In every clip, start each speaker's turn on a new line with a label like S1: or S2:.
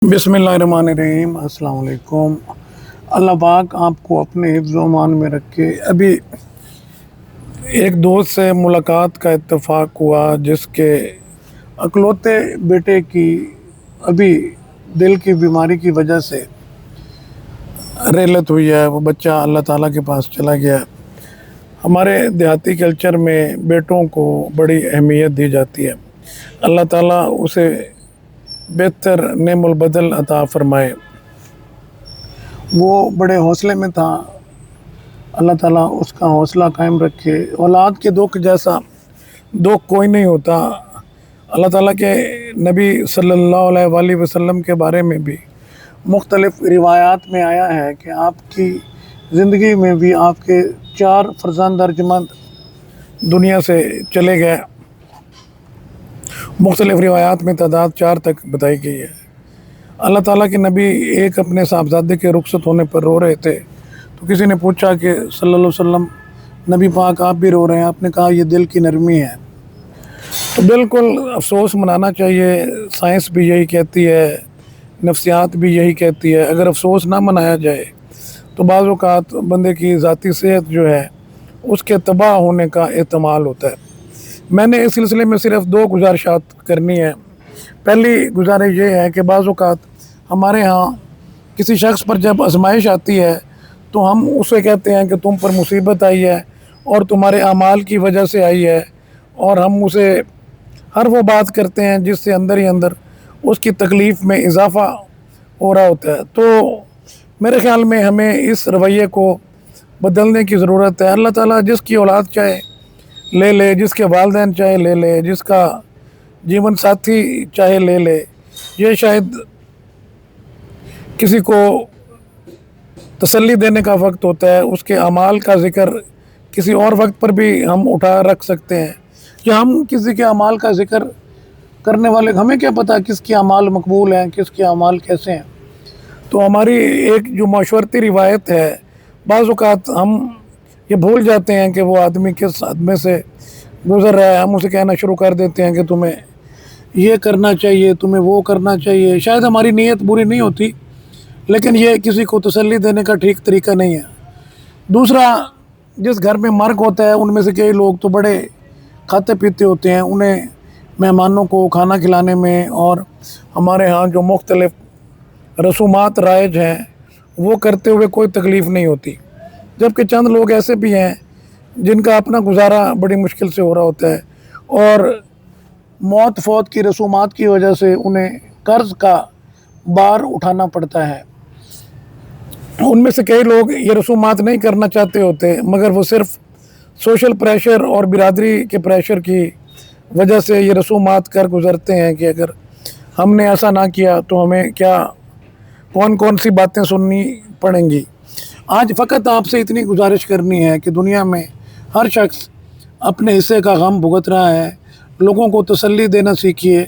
S1: बिस्मिल्लाहिर्रहमानिर्रहीम। अस्सलाम वालेकुम। अल्लाह पाक आपको अपने हिफ्ज़ व अमान में रखे। अभी एक दोस्त से मुलाकात का इत्तेफाक हुआ जिसके अकलौते बेटे की अभी दिल की बीमारी की वजह से रेलत हुई है। वो बच्चा अल्लाह ताला के पास चला गया। हमारे देहाती कल्चर में बेटों को बड़ी अहमियत दी जाती है। अल्लाह ताला उसे बेहतर नेमुल बदल अता फरमाए। वो बड़े हौसले में था, अल्लाह ताला उसका हौसला कायम रखे। औलाद के दुख जैसा दुख कोई नहीं होता। अल्लाह ताला के नबी सल्लल्लाहु अलैहि वसल्लम के बारे में भी मुख्तलिफ़ रिवायात में आया है कि आपकी ज़िंदगी में भी आपके 4 फ़र्ज़ंद अर्जमंद दुनिया से चले गए। मुख्तलिफ़ रिवायात में तादाद 4 तक बताई गई है। अल्लाह ताला के नबी एक अपने साहबजादे के रुखसत होने पर रो रहे थे, तो किसी ने पूछा कि सल्लल्लाहु अलैहि वसल्लम नबी पाक आप भी रो रहे हैं? आपने कहा ये दिल की नरमी है। तो बिल्कुल अफसोस मनाना चाहिए। साइंस भी यही कहती है, नफ्सियात भी यही कहती है। अगर अफसोस ना मनाया जाए तो बाज़ औक़ात बंदे की ज़ाती सेहत जो है उसके तबाह होने का एहतमाल होता है। मैंने इस सिलसिले में सिर्फ 2 गुजारिशात करनी है। पहली गुजारिश ये है कि बाज़ औक़ात हमारे यहाँ किसी शख्स पर जब आजमाइश आती है तो हम उसे कहते हैं कि तुम पर मुसीबत आई है और तुम्हारे अमाल की वजह से आई है, और हम उसे हर वो बात करते हैं जिससे अंदर ही अंदर उसकी तकलीफ़ में इजाफ़ा हो रहा होता है। तो मेरे ख़्याल में हमें इस रवैये को बदलने की ज़रूरत है। अल्लाह ताला जिसकी औलाद चाहे ले ले, जिसके वालिदैन चाहे ले ले, जिसका जीवन साथी चाहे ले ले। ये शायद किसी को तसल्ली देने का वक्त होता है। उसके अमाल का ज़िक्र किसी और वक्त पर भी हम उठा रख सकते हैं, या हम किसी के अमाल का ज़िक्र करने वाले, हमें क्या पता किसके अमाल मकबूल हैं, किसके अमाल कैसे हैं। तो हमारी एक जो मशवरती रिवायत है, बाज़ औक़ात हम ये भूल जाते हैं कि वो आदमी किस सदमे से गुज़र रहा है। हम उसे कहना शुरू कर देते हैं कि तुम्हें ये करना चाहिए, तुम्हें वो करना चाहिए। शायद हमारी नीयत बुरी नहीं होती, लेकिन ये किसी को तसल्ली देने का ठीक तरीका नहीं है। दूसरा, जिस घर में मर्ग होता है उनमें से कई लोग तो बड़े खाते पीते होते हैं। उन्हें मेहमानों को खाना खिलाने में और हमारे यहाँ जो मुख्तलिफ़ रसूमात राइज हैं वो करते हुए कोई तकलीफ़ नहीं होती। जबकि चंद लोग ऐसे भी हैं जिनका अपना गुजारा बड़ी मुश्किल से हो रहा होता है, और मौत फौत की रसूमात की वजह से उन्हें कर्ज़ का बार उठाना पड़ता है। उनमें से कई लोग ये रसूमात नहीं करना चाहते होते, मगर वो सिर्फ़ सोशल प्रेशर और बिरादरी के प्रेशर की वजह से ये रसूमात कर गुज़रते हैं कि अगर हमने ऐसा ना किया तो हमें क्या कौन कौन सी बातें सुननी पड़ेंगी। आज फ़कत आपसे इतनी गुजारिश करनी है कि दुनिया में हर शख्स अपने हिस्से का गम भुगत रहा है। लोगों को तसल्ली देना सीखिए।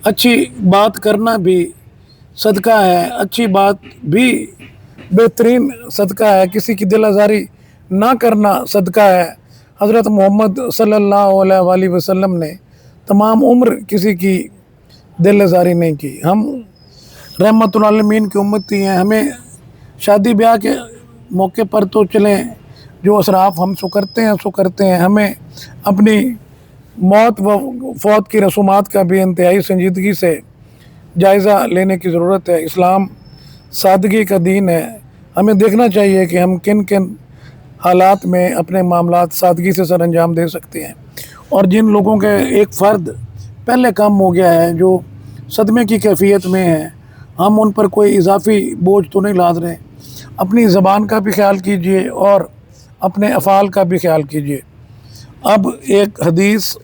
S1: अच्छी बात करना भी सदका है, अच्छी बात भी बेहतरीन सदका है। किसी की दिल आज़ारी ना करना सदका है। हज़रत मोहम्मद सल्लल्लाहु अलैहि वसल्लम ने तमाम उम्र किसी की दिल आज़ारी नहीं की। हम रहमतुल आलमीन की उम्मती हैं। हमें शादी ब्याह के मौके पर तो चलें, जो असराफ हम सो करते हैं। हमें अपनी मौत व फौत की रसूमात का भी इंतहाई संजीदगी से जायज़ा लेने की ज़रूरत है। इस्लाम सादगी का दीन है। हमें देखना चाहिए कि हम किन किन हालात में अपने मामलात सादगी से सर अंजाम दे सकते हैं, और जिन लोगों के एक फ़र्द पहले कम हो गया है, जो सदमे की कैफियत में है, हम उन पर कोई इजाफ़ी बोझ तो नहीं लाद रहे। अपनी ज़बान का भी ख्याल कीजिए और अपने अफ़ाल का भी ख्याल कीजिए। अब एक हदीस,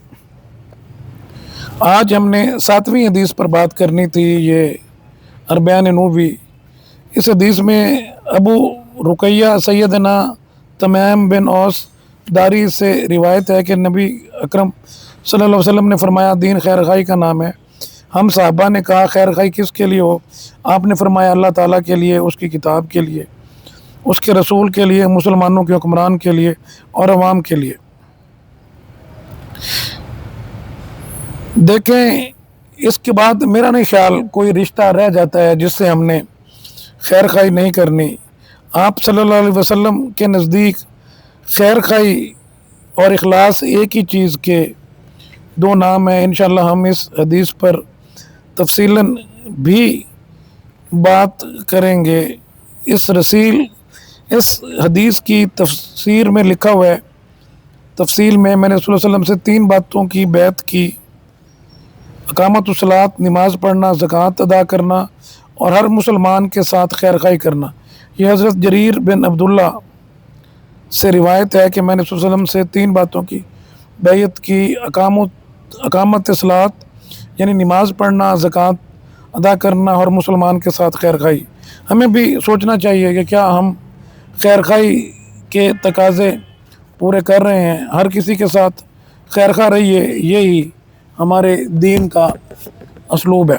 S1: आज हमने 7वीं हदीस पर बात करनी थी, ये अरबयान नबवी। इस हदीस में अबू रुकैया सैयदना तमीम बिन औस दारी से रिवायत है कि नबी अकरम सल्लल्लाहु अलैहि वसल्लम ने फरमाया, दीन खैर खाई का नाम है। हम साहबा ने कहा, खैर खाई किसके लिए हो? आपने फरमाया, अल्लाह ताला के लिए, उसकी किताब के लिए, उसके रसूल के लिए, मुसलमानों के हुक्मरान के लिए और अवाम के लिए। देखें, اس کے بعد میرا نہیں خیال کوئی رشتہ رہ جاتا ہے جس سے ہم نے خیر خواہی نہیں کرنی۔ آپ صلی اللہ علیہ وسلم کے نزدیک خیر خواہی اور اخلاص ایک ہی چیز کے دو نام ہیں۔ انشاءاللہ ہم اس حدیث پر تفصیلاً بھی بات کریں گے۔ اس حدیث کی تفسیر میں لکھا ہوا ہے، تفصیل میں نے صلی اللہ علیہ وسلم سے 3 باتوں کی بیعت کی: اقامت الصلاۃ، نماز پڑھنا، زکوٰۃ ادا کرنا، اور ہر مسلمان کے ساتھ خیر خواہی کرنا۔ یہ حضرت جریر بن عبداللہ سے روایت ہے کہ میں نے صلی اللہ علیہ وسلم سے 3 باتوں کی بیعت کی: اقامت صلاۃ یعنی نماز پڑھنا، زکوٰۃ ادا کرنا، اور مسلمان کے ساتھ خیر خواہی۔ ہمیں بھی سوچنا چاہیے کہ کیا ہم خیر خواہی کے تقاضے پورے کر رہے ہیں۔ ہر کسی کے ساتھ خیر خواہ رہیے، یہی ہمارے دین کا اسلوب ہے۔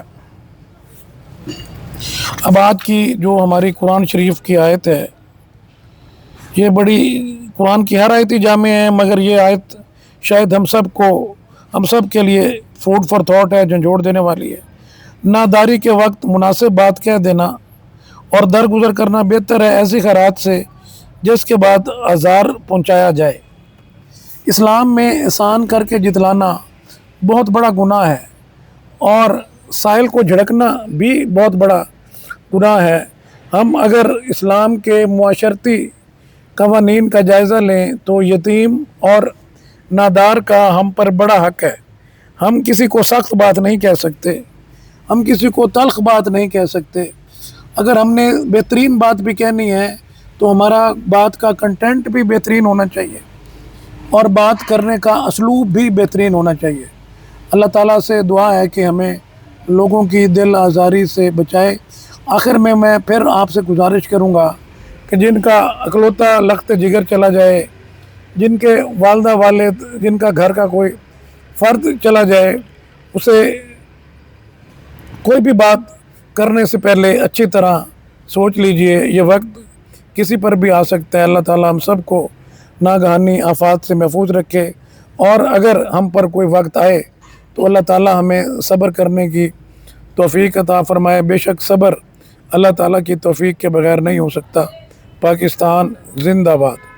S1: اب آج کی جو ہماری قرآن شریف کی آیت ہے، یہ بڑی قرآن کی ہر آیت ہی جامع ہے، مگر یہ آیت شاید ہم سب کے لیے فوڈ فار تھاٹ ہے، جھنجھوڑ دینے والی ہے۔ ناداری کے وقت مناسب بات کہہ دینا اور درگزر کرنا بہتر ہے ایسی خیرات سے جس کے بعد آزار پہنچایا جائے۔ اسلام میں احسان کر کے جتلانا بہت بڑا گناہ ہے، اور سائل کو جھڑکنا بھی بہت بڑا گناہ ہے۔ ہم اگر اسلام کے معاشرتی قوانین کا جائزہ لیں تو یتیم اور نادار کا ہم پر بڑا حق ہے۔ ہم کسی کو سخت بات نہیں کہہ سکتے، ہم کسی کو تلخ بات نہیں کہہ سکتے۔ اگر ہم نے بہترین بات بھی کہنی ہے تو ہمارا بات کا کنٹینٹ بھی بہترین ہونا چاہیے، اور بات کرنے کا اسلوب بھی بہترین ہونا چاہیے۔ اللہ تعالیٰ سے دعا ہے کہ ہمیں لوگوں کی دل آزاری سے بچائے۔ آخر میں پھر آپ سے گزارش کروں گا کہ جن کا اکلوتا لخت جگر چلا جائے، جن کے والدہ والد، جن کا گھر کا کوئی فرد چلا جائے، اسے کوئی بھی بات کرنے سے پہلے اچھی طرح سوچ لیجئے، یہ وقت کسی پر بھی آ سکتا ہے۔ اللہ تعالیٰ ہم سب کو ناگہانی آفات سے محفوظ رکھے، اور اگر ہم پر کوئی وقت آئے تو اللہ تعالیٰ ہمیں صبر کرنے کی توفیق عطا فرمائے۔ بے شک صبر اللہ تعالیٰ کی توفیق کے بغیر نہیں ہو سکتا۔ پاکستان زندہ باد۔